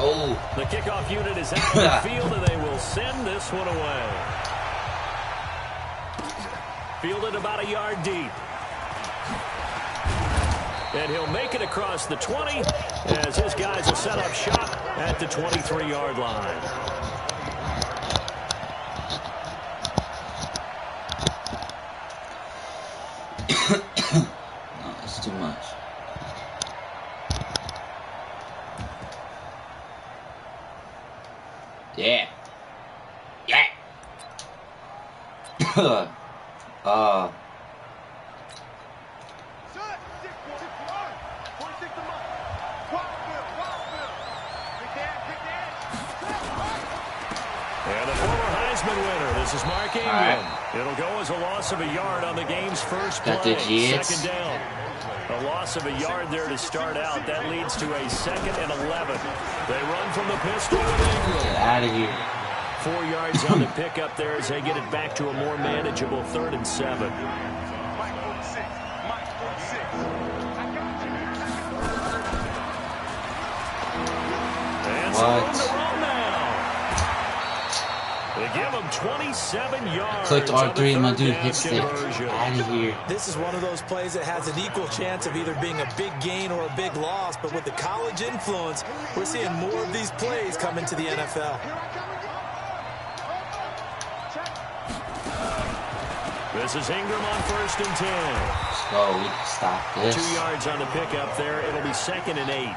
Oh. The kickoff unit is out of the field, and they will send this one away. Fielded about a yard deep. And he'll make it across the 20 as his guys will set up shop at the 23-yard line. No, that's too much. Yeah. Yeah. And the former Heisman winner, this is Mark Ingram. Right. It'll go as a loss of a yard on the game's first play. Second down. A loss of a yard there to start out. That leads to a 2nd and 11. They run from the pistol with Ingram. Get out of here. 4 yards on the pickup there as they get it back to a more manageable 3rd and 7. And what? They give him 27 yards. Clicked R3 and my dude hits it. Out of here. This is one of those plays that has an equal chance of either being a big gain or a big loss. But with the college influence, we're seeing more of these plays come into the NFL. This is Ingram on 1st and 10. Let's go. We can stop this. 2 yards on the pickup there. It'll be 2nd and 8.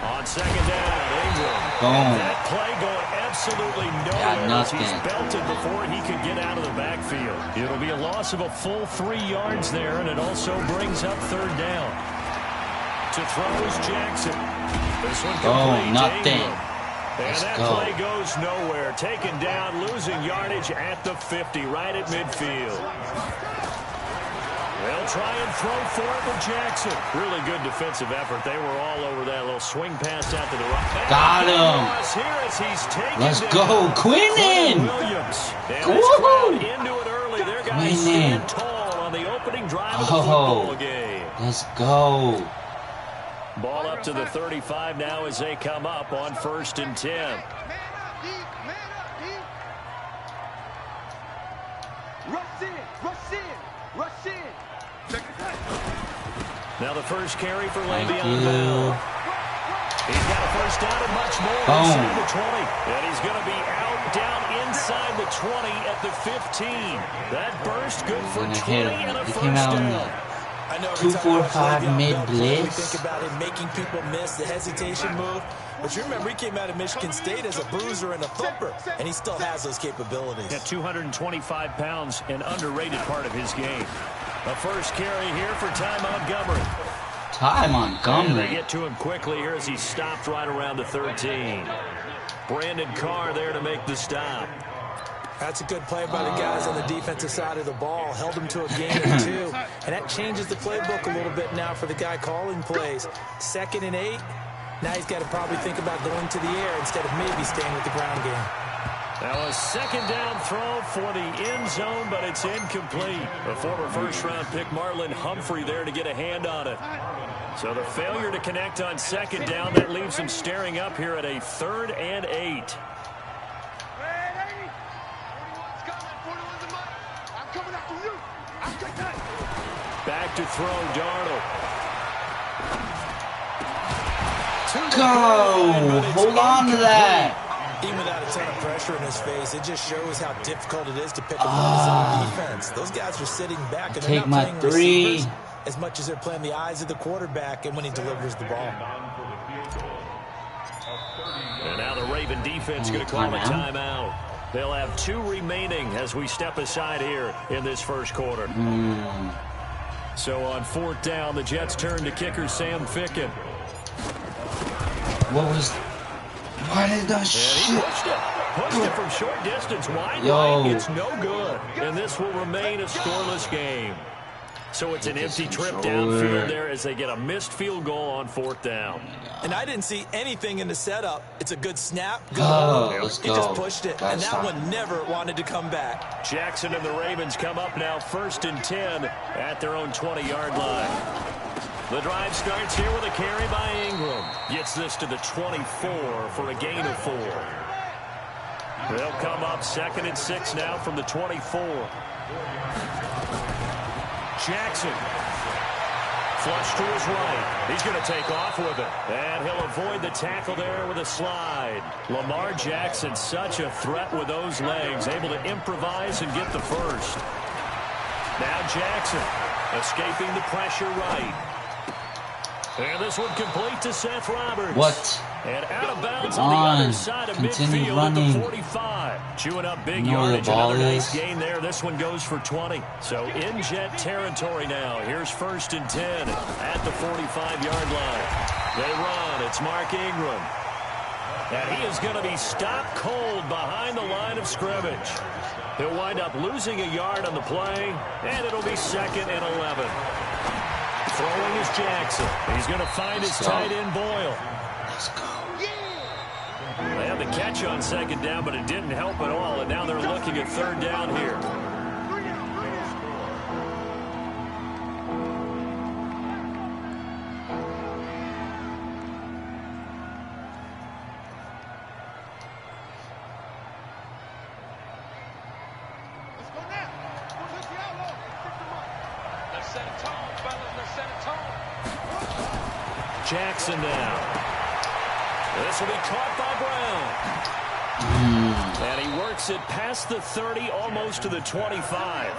On 2nd down, Ingram. Boom. That play going absolutely nowhere as he's belted before he could get out of the backfield. It'll be a loss of a full 3 yards there, and it also brings up 3rd down. To throw is Jackson. This one complete. Nothing. And that play goes nowhere. Taken down, losing yardage at the 50, right at midfield. They'll try and throw for it with Jackson. Really good defensive effort. They were all over that little swing pass out to the right. Got him. Let's go. Quinnen. Williams. And this crowd into it early. Their guys stand tall on the opening drive of the football game. Let's go. Ball up to the 35 now as they come up on 1st and 10. Now the first carry for Le'Veon Bell. He's got a first down and much more inside the 20. And he's going to be out down inside the 20 at the 15. That burst good for 20 and a first down. I know 2-4-5 mid blitz. Think about him making people miss the hesitation move. But you remember, he came out of Michigan State as a bruiser and a thumper, and he still has those capabilities. At 225 pounds, an underrated part of his game. A first carry here for Ty Montgomery. Ty Montgomery. And they get to him quickly here as he stopped right around the 13. Brandon Carr there to make the stop. That's a good play by the guys on the defensive side of the ball. Held him to a gain of 2. And that changes the playbook a little bit now for the guy calling plays. 2nd and 8. Now he's got to probably think about going to the air instead of maybe staying with the ground game. Now a 2nd down throw for the end zone, but it's incomplete. A former first-round pick, Marlon Humphrey, there to get a hand on it. So the failure to connect on 2nd down, that leaves him staring up here at a 3rd and 8. Back to throw, Darnold. Go! Hold on to that. Even without a ton of pressure in his face, it just shows how difficult it is to pick up on defense. Those guys are sitting back and they're not playing receivers as much as they're playing the eyes of the quarterback and when he delivers the ball. And now the Raven defense going to call a timeout. They'll have 2 remaining as we step aside here in this first quarter. So on 4th down, the Jets turn to kicker Sam Ficken. Why did that shit? Pushed it from short distance wide right. It's no good. And this will remain a scoreless game. So it's an empty trip downfield there as they get a missed field goal on 4th down. And I didn't see anything in the setup. It's a good snap. Let's He go. just pushed it, and that stop. one never wanted to come back. Jackson and the Ravens come up now 1st and 10 at their own 20-yard line. The drive starts here with a carry by Ingram. Gets this to the 24 for a gain of 4. They'll come up 2nd and 6 now from the 24. Jackson. Flush to his right. He's going to take off with it. And he'll avoid the tackle there with a slide. Lamar Jackson, such a threat with those legs. Able to improvise and get the first. Now Jackson escaping the pressure right. And this one complete to Seth Roberts. What? And out of bounds on the other side of Continue midfield running. at the 45. Chewing up big You know where the yardage. ball Another is? nice gain there. This one goes for 20. So in jet territory now. Here's 1st and 10 at the 45-yard line. They run. It's Mark Ingram. And he is going to be stopped cold behind the line of scrimmage. He'll wind up losing a yard on the play, and it'll be 2nd and 11. Throwing is Jackson. He's going to find his tight end Boyle. Let's go. They had the catch on 2nd down, but it didn't help at all, and now they're looking at 3rd down here. Jackson now. This will be caught by Brown. And he works it past the 30, almost to the 25.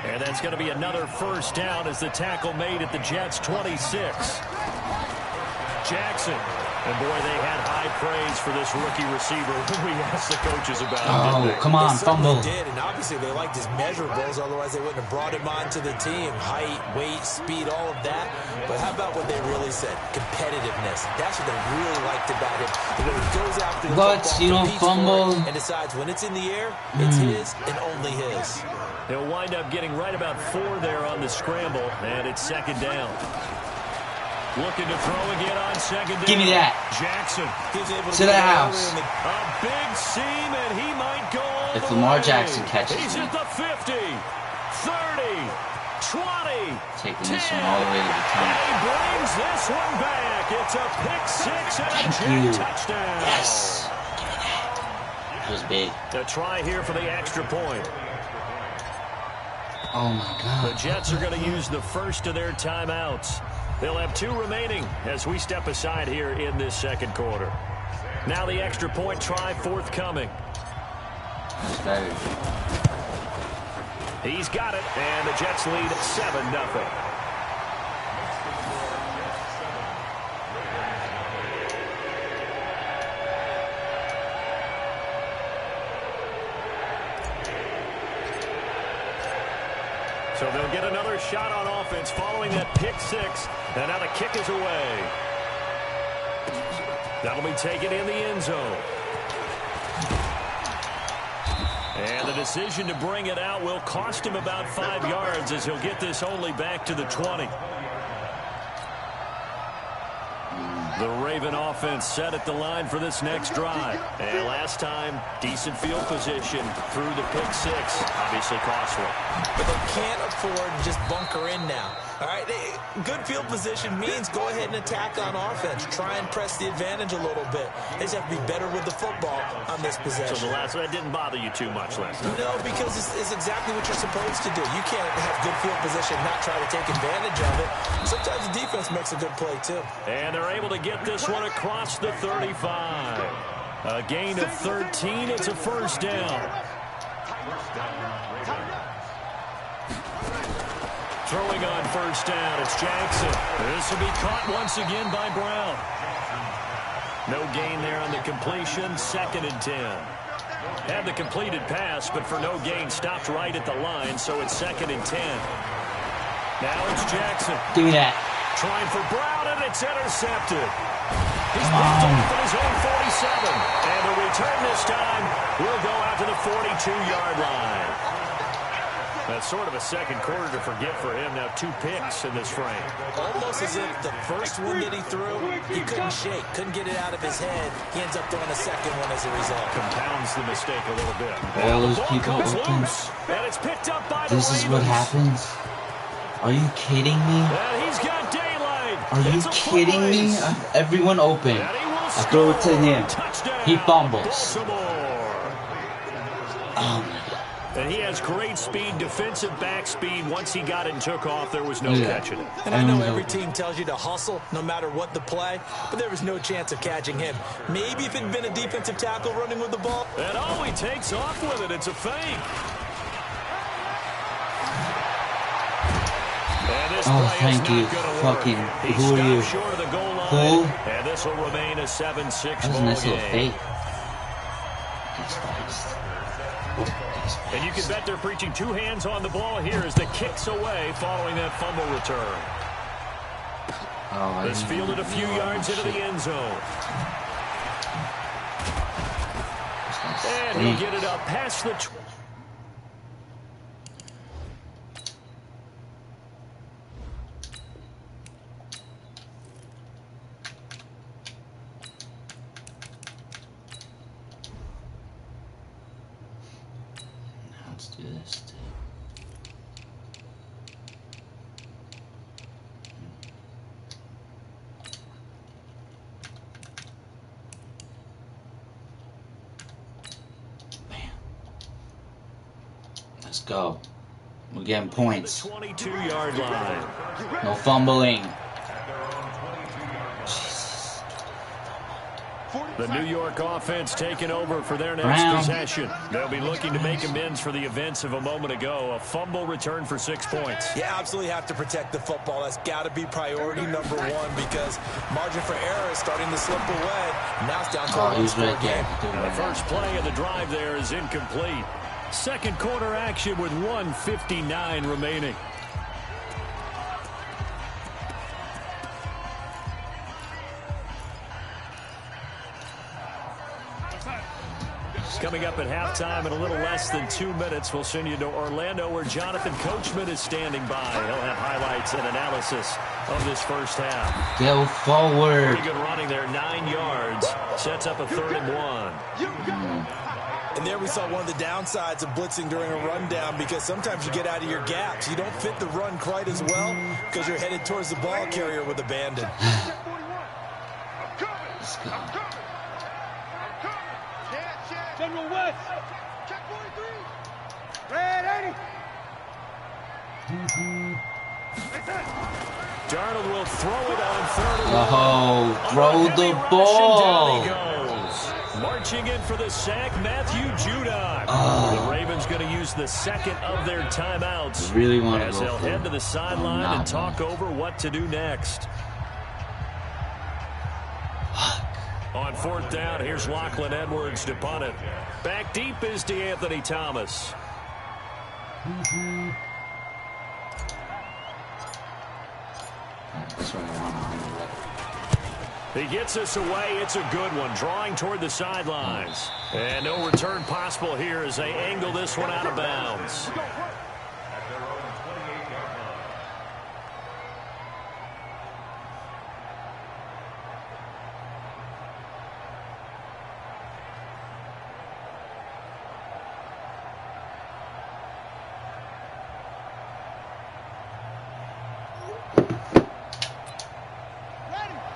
And that's going to be another 1st down as the tackle made at the Jets' 26. Jackson. And, boy, they had high praise for this rookie receiver who we asked the coaches about. Oh, come on, fumble. They did, and obviously they liked his measurables. Otherwise, they wouldn't have brought him onto the team. Height, weight, speed, all of that. But how about what they really said? Competitiveness. That's what they really liked about him. When he goes after the football, you don't fumble. and decides when it's in the air, it's his and only his. He'll wind up getting right about 4 there on the scramble, and it's 2nd down. Looking to throw again on 2nd down. Give me that. Jackson. He's able To the house. A big seam, and he might go all If the Lamar way. Jackson catches He's me. at the 50, 30, 20, Taking 10. this one all the way to the And top. he brings this one back. It's a pick 6 and a Jet touchdown. Yes. Give me that. That was big. A try here for the extra point. Oh, my God. The Jets are going to use the first of their timeouts. They'll have 2 remaining as we step aside here in this 2nd quarter. Now the extra point try forthcoming. That's better. He's got it, and the Jets lead 7-0. So they'll get another shot on offense following that pick 6. And now the kick is away. That'll be taken in the end zone. And the decision to bring it out will cost him about 5 yards as he'll get this only back to the 20. The Raven offense set at the line for this next drive. And last time, decent field position through the pick 6. Obviously costly. But they can't afford to just bunker in now. All right, good field position means go ahead and attack on offense. Try and press the advantage a little bit. They just have to be better with the football on this possession. So the last one didn't bother you too much last time? No, because it's exactly what you're supposed to do. You can't have good field position and not try to take advantage of it. Sometimes the defense makes a good play, too. And they're able to get this one across the 35. A gain of 13. It's a 1st down. Throwing on 1st down, it's Jackson. This will be caught once again by Brown. No gain there on the completion, 2nd and 10. Had the completed pass, but for no gain, stopped right at the line, so it's 2nd and 10. Now it's Jackson. Give me that. Trying for Brown, and it's intercepted. He's picked off at his own 47. And the return this time will go out to the 42-yard line. That's sort of a second quarter to forget for him. Now 2 picks in this frame. Almost as if the first one that he threw, he couldn't shake, couldn't get it out of his head. He ends up throwing a second one as a result. Compounds the mistake a little bit. All those people open. And it's picked up by This is what happens. Are you kidding me? And he's got daylight. Are you kidding me? Everyone open. I throw it to him. He fumbles. Oh my. And he has great speed, defensive back speed. Once he got it and took off, there was no catching it. And I know every team tells you to hustle no matter what the play, but there was no chance of catching him. Maybe if it had been a defensive tackle running with the ball. And he takes off with it. It's a fake. Oh, thank you. Fucking, who are you? Who? And this will remain a 7-6 That was a nice little fake. And you can bet they're preaching 2 hands on the ball here as the kick's away following that fumble return. This fielded a few yards into the end zone. And he'll get it up past the... Let's do this too. Bam. Let's go. We're getting points. 22-yard line. No fumbling. The New York offense taking over for their next possession. They'll be looking to make amends for the events of a moment ago. A fumble return for 6 points. You absolutely have to protect the football. That's got to be priority number 1 because margin for error is starting to slip away. Now it's down to a one-score game. The first play of the drive there is incomplete. Second quarter action with 1:59 remaining. Coming up at halftime in a little less than 2 minutes, we'll send you to Orlando where Jonathan Coachman is standing by. He'll have highlights and analysis of this first half. Go forward. Pretty good running there, 9 yards. Sets up a 3rd and 1. And there we saw one of the downsides of blitzing during a rundown because sometimes you get out of your gaps. You don't fit the run quite as well because you're headed towards the ball carrier with abandon. Let's go. General West. Check 43. Red 80. Darnold will throw it on 3rd and 1. Oh, throw the ball. Marching in for the sack, Matthew Judon. The Ravens going to use the second of their timeouts. Really want to as go they'll head to the sideline and talk over what to do next. On 4th down, here's Lachlan Edwards to punt it. Back deep is DeAnthony Thomas. That's what I want to do. He gets us away. It's a good one. Drawing toward the sidelines. And no return possible here as they angle this one out of bounds.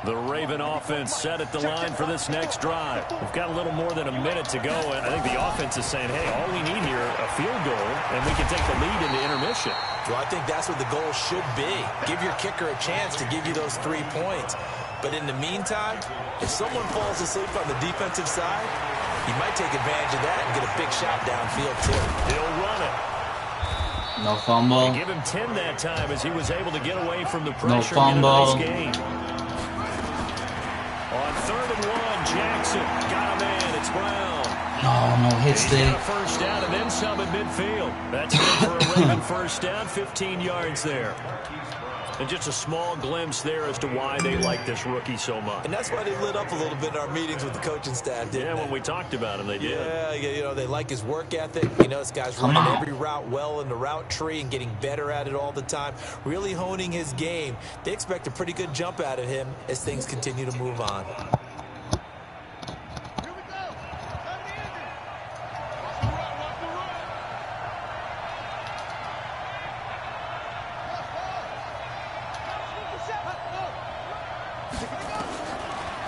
The Raven offense set at the line for this next drive. We've got a little more than a minute to go, and I think the offense is saying, hey, all we need here, a field goal, and we can take the lead into intermission. Well, I think that's what the goal should be. Give your kicker a chance to give you those 3 points. But in the meantime, if someone falls asleep on the defensive side, he might take advantage of that and get a big shot downfield, too. He'll run it. No fumble. They give him 10 that time as he was able to get away from the pressure and get a nice gain. On 3rd and 1, Jackson got a man. It's Brown. No hit stick. First down and then some at midfield. That's good for a Raven first down, 15 yards there. And just a small glimpse there as to why they like this rookie so much. And that's why they lit up a little bit in our meetings with the coaching staff, didn't they? When we talked about him, they did. Yeah, you know, they like his work ethic. You know, this guy's running every route well in the route tree and getting better at it all the time, really honing his game. They expect a pretty good jump out of him as things continue to move on.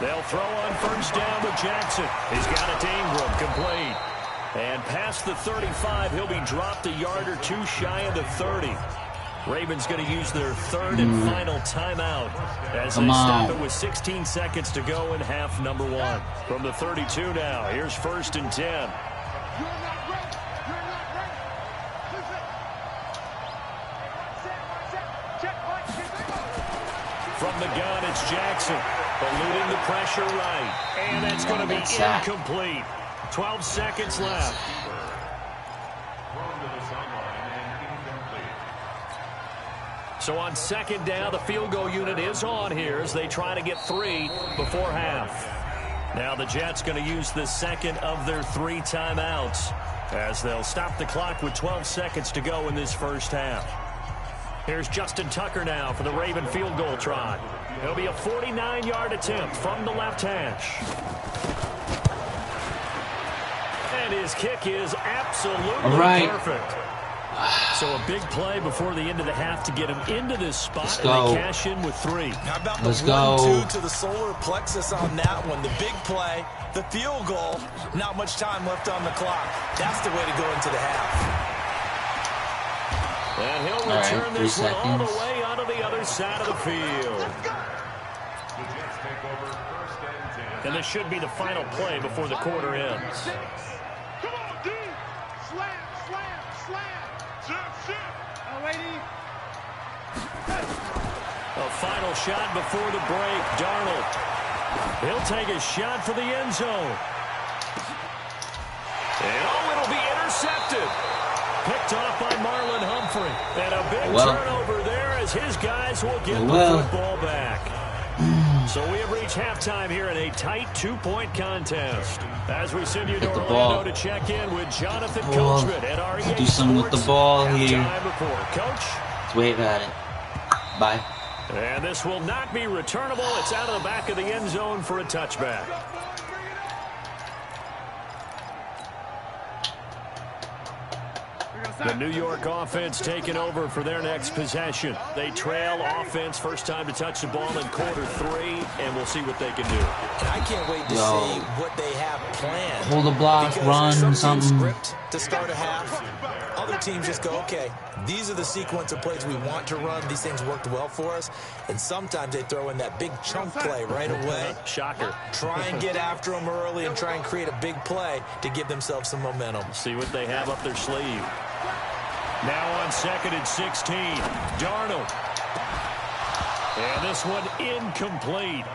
They'll throw on first down with Jackson. He's got it to Ingram, complete. And past the 35, he'll be dropped a yard or two shy of the 30. Ravens going to use their third and final timeout as they stop it with 16 seconds to go in half number 1. From the 32 now, here's 1st and 10. From the gun, it's Jackson. Eluding the pressure right. And that's going to be incomplete. 12 seconds left. So on 2nd down, the field goal unit is on here as they try to get 3 before half. Now the Jets going to use the 2nd of their 3 timeouts as they'll stop the clock with 12 seconds to go in this first half. Here's Justin Tucker now for the Raven field goal try. It'll be a 49-yard attempt from the left hash. And his kick is absolutely perfect. So a big play before the end of the half to get him into this spot, and they cash in with 3. How about the 1-2 to the solar plexus on that one? The big play, the field goal, not much time left on the clock. That's the way to go into the half. And he'll return this one all the way onto the other side of the field. And this should be the final play before the quarter ends. Come on, D. Slam, slam, slam. A final shot before the break. Darnold. He'll take a shot for the end zone. And it'll be intercepted. Picked off by Marlon Humphrey. And a big turnover there as his guys will get the football back. So we have reached halftime here in a tight 2-point contest. As we send you to Orlando to check in with Jonathan Coachman at our do something with the ball here. Report. Coach? Let's wave at it. Bye. And this will not be returnable. It's out of the back of the end zone for a touchback. The New York offense taking over for their next possession. They trail offense, first time to touch the ball in quarter 3, and we'll see what they can do. And I can't wait to see what they have planned. Hold the block, run, something. Script to start a half. Other teams just go, okay, these are the sequence of plays we want to run. These things worked well for us. And sometimes they throw in that big chunk play right away. Shocker. Try and get after them early and try and create a big play to give themselves some momentum. See what they have up their sleeve. Now on 2nd and 16, Darnold. And this one incomplete.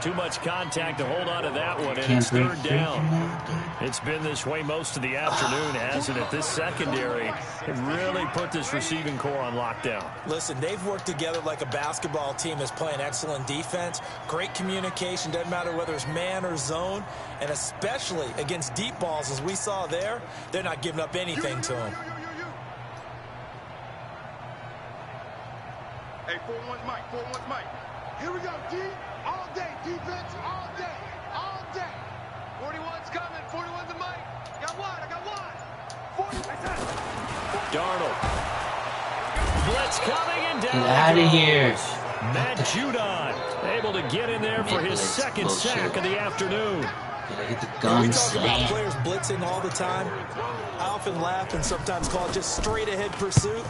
Too much contact to hold on to that one, and it's 3rd down. It's been this way most of the afternoon, hasn't it? This secondary really put this receiving core on lockdown. Listen, they've worked together like a basketball team that's playing excellent defense. Great communication, doesn't matter whether it's man or zone, and especially against deep balls, as we saw there, they're not giving up anything to them. Hey, 4-1's Mike, 4-1's Mike. Here we go, D. All day, defense, all day, all day. 41's coming, 41's a Mike. Got one, I got one. 40, Darnold. Blitz coming and down. Get out of here. Matt Judon able to get in there for his 2nd sack of the afternoon. Get the gun We talk about slammed. players blitzing all the time. I often laugh and sometimes call it just straight ahead pursuit.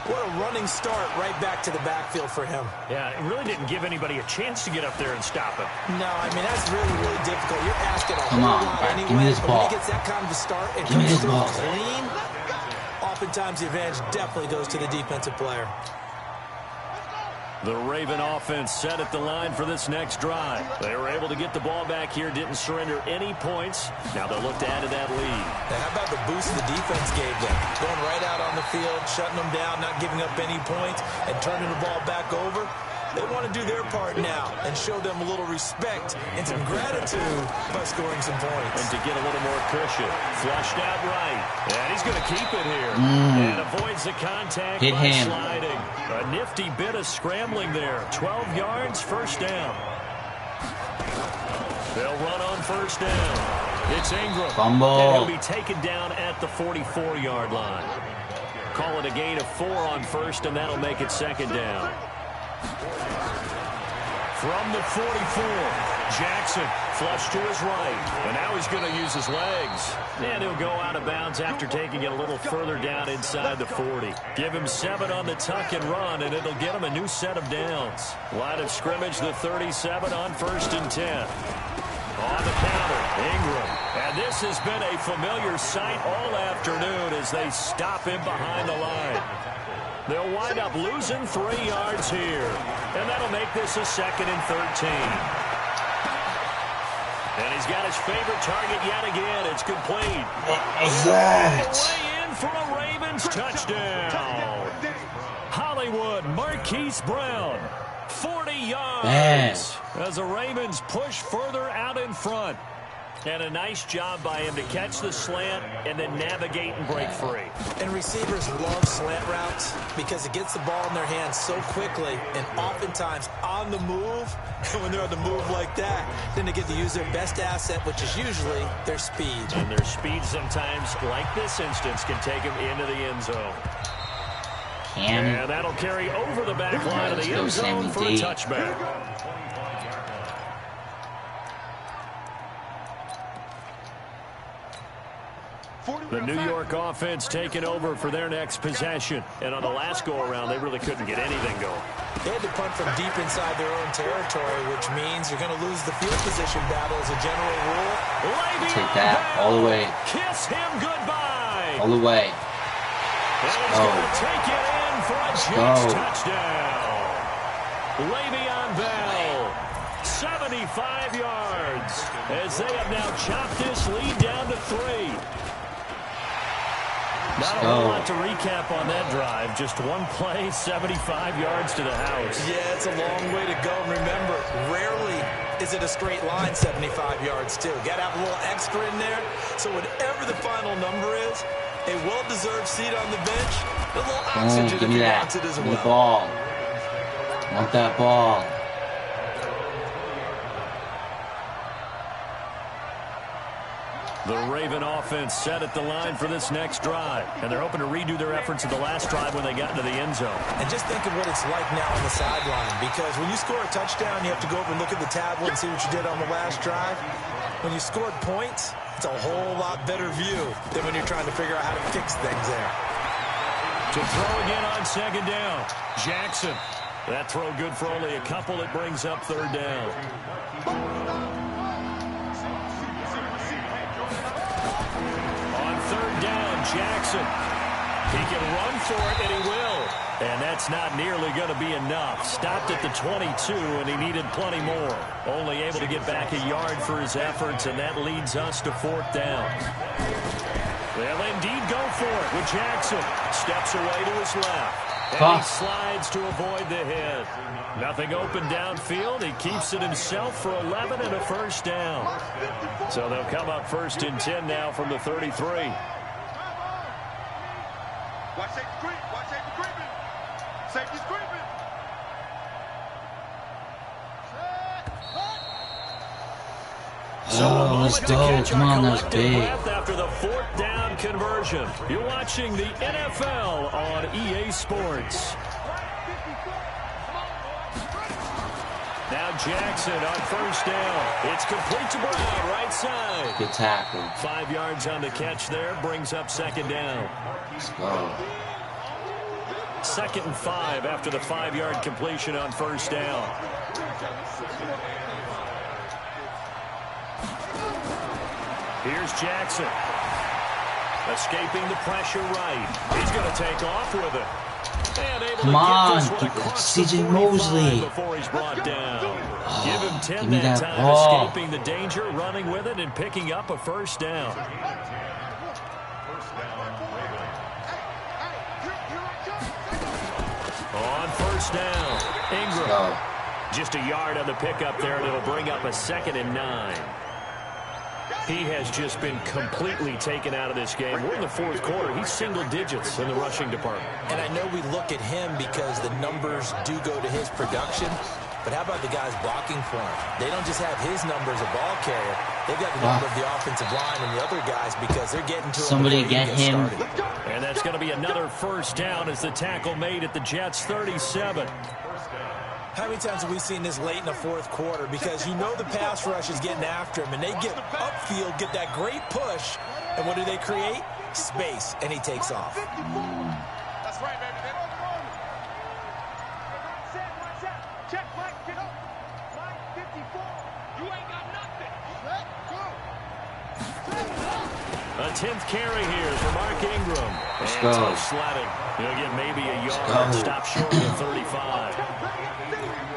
What a running start right back to the backfield for him. Yeah, it really didn't give anybody a chance to get up there and stop him. No, I mean, that's really, really difficult. You're asking a Come whole on, lot Brad, anyway. give me this but ball. when he gets that kind of a start and Give me comes this through ball. clean, oftentimes the advantage definitely goes to the defensive player. The Raven offense set at the line for this next drive. They were able to get the ball back here, didn't surrender any points. Now they'll look to add to that lead. Now, how about the boost the defense gave them? Going right out on the field, shutting them down, not giving up any points, and turning the ball back over. They want to do their part now and show them a little respect and some gratitude by scoring some points. And to get a little more cushion. Flushed out right. And he's going to keep it here. And avoids the contact by sliding. A nifty bit of scrambling there. 12 yards, first down. They'll run on first down. It's Ingram. Fumble. And he'll be taken down at the 44-yard line. Call it a gain of 4 on first, and that'll make it second down. From the 44, Jackson flush to his right. And now he's going to use his legs. And he'll go out of bounds after taking it a little further down inside the 40. Give him 7 on the tuck and run, and it'll get him a new set of downs. Line of scrimmage, the 37 on first and 10. On the counter, Ingram. And this has been a familiar sight all afternoon as they stop him behind the line. They'll wind up losing 3 yards here. And that'll make this a 2nd and 13. And he's got his favorite target yet again. It's complete. What was that? Way in for a Ravens touchdown. Hollywood Marquise Brown. 40 yards. Man. As the Ravens push further out in front. And a nice job by him to catch the slant and then navigate and break free. And receivers love slant routes because it gets the ball in their hands so quickly and oftentimes on the move. And when they're on the move like that, then they get to use their best asset, which is usually their speed. And their speed sometimes, like this instance, can take them into the end zone. And that'll carry over the back line of the end zone for a touchback. The New York offense taking over for their next possession. And on the last go-around, they really couldn't get anything going. They had to punt from deep inside their own territory, which means you're going to lose the field position battle as a general rule. Take that all the way. Kiss him goodbye. All the way. And he's going to take it in for a Jets touchdown. Le'Veon Bell, 75 yards, as they have now chopped this lead down to 3. Not a whole lot to recap on that drive. Just one play, 75 yards to the house. Yeah, it's a long way to go. Remember, rarely is it a straight line 75 yards, too. Got to have a little extra in there. So whatever the final number is, a well-deserved seat on the bench, a little oxygen give me that. It as Give me well. the ball. Want that ball. The Raven offense set at the line for this next drive. And they're hoping to redo their efforts of the last drive when they got into the end zone. And just think of what it's like now on the sideline. Because when you score a touchdown, you have to go over and look at the tablet and see what you did on the last drive. When you scored points, it's a whole lot better view than when you're trying to figure out how to fix things there. To throw again on second down, Jackson. That throw good for only a couple. It brings up third down. Third down, Jackson. He can run for it, and he will. And that's not nearly going to be enough. Stopped at the 22, and he needed plenty more. Only able to get back a yard for his efforts, and that leads us to 4th down. They'll indeed go for it with Jackson. Steps away to his left. And he slides to avoid the hit. Nothing open downfield. He keeps it himself for 11 and a first down. So they'll come up 1st and 10 now from the 33. Watch safety creep. Watch safety creeping. Safety's creeping. Oh, let's go. Come on, that's big. After the 4th down conversion. You're watching the NFL on EA Sports. Now Jackson on first down. It's complete to Brown, right side. Good tackle. 5 yards on the catch there. Brings up second down. Let's go. 2nd and 5 after the 5-yard completion on first down. Here's Jackson. Escaping the pressure right. He's going to take off with it. Come on, CJ Mosley. Before he's brought down. Give him 10 give me that that time, ball. escaping the danger, running with it, and picking up a first down. On first down, Ingram. Just a yard on the pickup there, and it'll bring up a 2nd and 9. He has just been completely taken out of this game. We're in the 4th quarter. He's single digits in the rushing department. And I know we look at him because the numbers do go to his production. But how about the guys blocking for him? They don't just have his number as a ball carrier. They've got the number of the offensive line and the other guys because they're getting to him. Somebody get him. And that's going to be another first down as the tackle made at the Jets' 37. How many times have we seen this late in the 4th quarter? Because you know the pass rush is getting after him, and they get upfield, get that great push, and what do they create? Space, and he takes off. That's right, baby. Check, Mike. Get up. Mike 54. You ain't got nothing. A 10th carry here for Mark Ingram. Let's and go. tough sledding. He'll get maybe a yard. Stop short of the 35.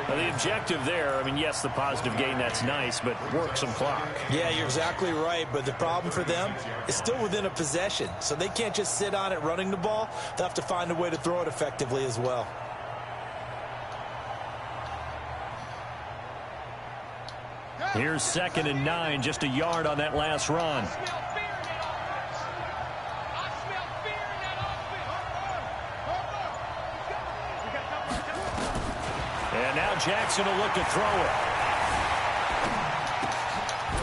Now, the objective there, I mean, yes, the positive gain, that's nice, but work some clock. Yeah, you're exactly right, but the problem for them is still within a possession, so they can't just sit on it running the ball. They'll have to find a way to throw it effectively as well. Here's 2nd and 9, just a yard on that last run. And now Jackson will look to throw it.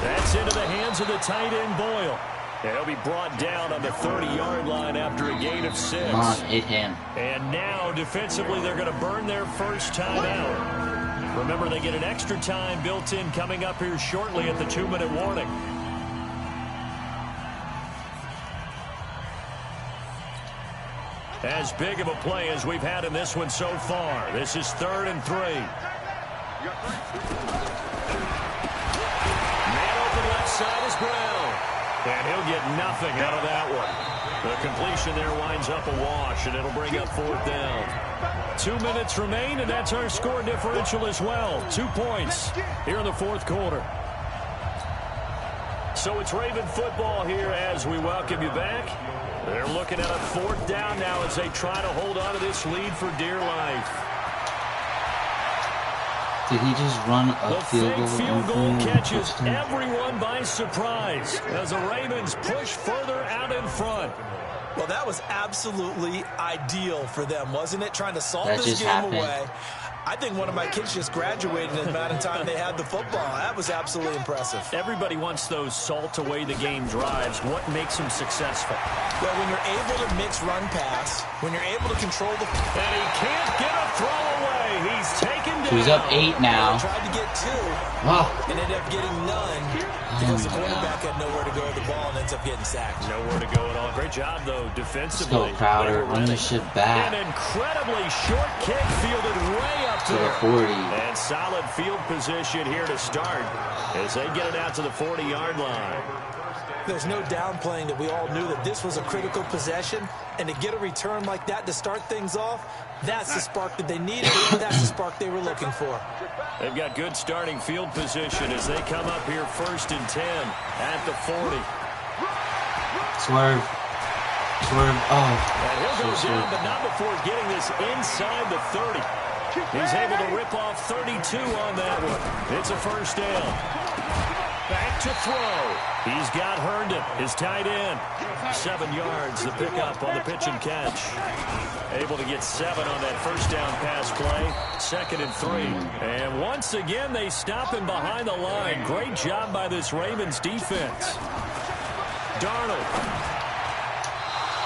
That's into the hands of the tight end, Boyle. And he'll be brought down on the 30-yard line after a gain of 6. Come on, hit him. And now, defensively, they're going to burn their first time out. Remember, they get an extra time built in coming up here shortly at the 2-minute warning. As big of a play as we've had in this one so far. This is 3rd and 3. Man open left side is Brown. And he'll get nothing out of that one. The completion there winds up a wash, and it'll bring up 4th down. 2 minutes remain, and that's our score differential as well. 2 points here in the 4th quarter. So it's Raven football here as we welcome you back. They're looking at a 4th down now as they try to hold on to this lead for dear life. Did he just run a field goal? The field goal catches everyone by surprise as the Ravens push further out in front. Well, that was absolutely ideal for them, wasn't it? Trying to solve this game away. I think one of my kids just graduated in the amount of time they had the football. That was absolutely impressive. Everybody wants those salt away the game drives. What makes them successful? Well, when you're able to mix run pass, when you're able to control the... And he can't get a throw away. He's taken down. He's up 8 now. He tried to get 2 and ended up getting none because the quarterback had nowhere to go with the ball and ends up getting sacked. Nowhere to go at all. Great job, though, defensively. Let's go, Crowder. Run the shit back. An incredibly short kick fielded way up to the there. 40. And solid field position here to start as they get it out to the 40-yard line. There's no downplaying that we all knew that this was a critical possession, and to get a return like that to start things off, that's the spark that they needed, that's the spark they were looking for. They've got good starting field position as they come up here 1st and 10 at the 40. Swerve. Swerve. Oh. And he'll go down, but not before getting this inside the 30. He's able to rip off 32 on that one. It's a first down. Back to throw. He's got Herndon, his tight end. 7 yards, the pickup on the pitch and catch. Able to get 7 on that first down pass play. 2nd and 3. And once again, they stop him behind the line. Great job by this Ravens defense. Darnold.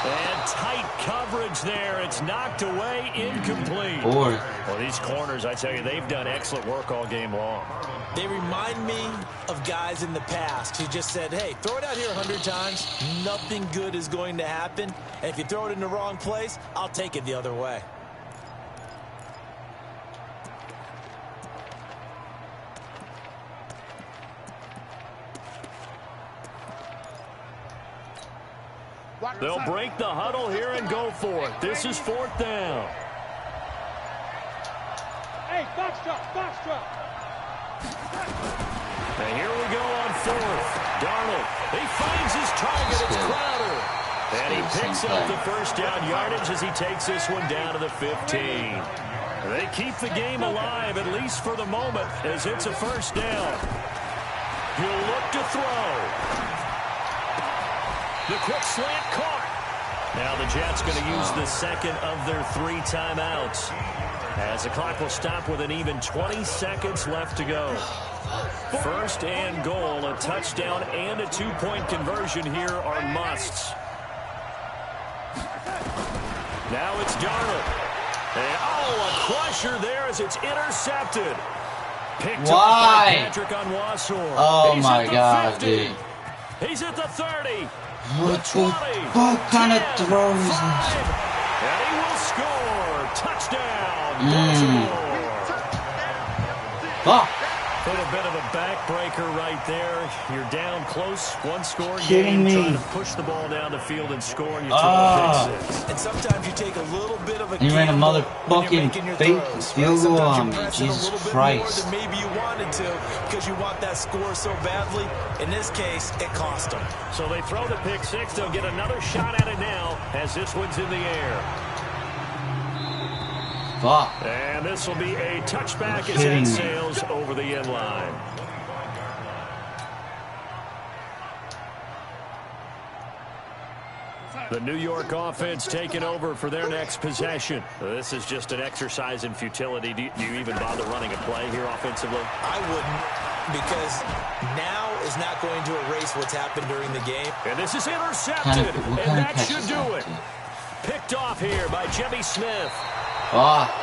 And tight coverage there. It's knocked away, incomplete. Well, these corners, I tell you, they've done excellent work all game long. They remind me of guys in the past who just said, hey, throw it out here 100 times. Nothing good is going to happen. And if you throw it in the wrong place, I'll take it the other way. They'll break the huddle here and go for it. This is 4th down. Hey, box drop, box drop. And here we go on 4th. Darnold, he finds his target. It's Crowder. And he picks up the first down yardage as he takes this one down to the 15. They keep the game alive, at least for the moment, as it's a first down. He'll look to throw. The quick slant caught. Now the Jets going to use the second of their 3 timeouts, as the clock will stop with an even 20 seconds left to go. 1st and goal, a touchdown and a 2-point conversion here are musts. Now it's Darnold. And, a crusher there as it's intercepted. Picked up by Patrick on Wassor. Oh my God, 50. dude. He's at the 30. What kind of throws is this? And he will score. Touchdown, Baltimore. A little bit of a backbreaker right there. You're down close, 1-score game, trying to push the ball down the field and score, and you took a pick 6. And sometimes you take a little bit of a You ran a gamble motherfucking when you're fake throws, field goal Sometimes on you me. press it a Jesus little bit Christ. more than maybe you wanted to because you want that score so badly. In this case, it cost them. So they throw the pick 6. They'll get another shot at it now as this one's in the air. Fuck. And this will be a touchback as it sails over the end line. The New York offense taking over for their next possession. This is just an exercise in futility. Do you even bother running a play here offensively? I wouldn't, because now is not going to erase what's happened during the game. And this is intercepted, and that should do it. Picked off here by Jimmy Smith. Ah.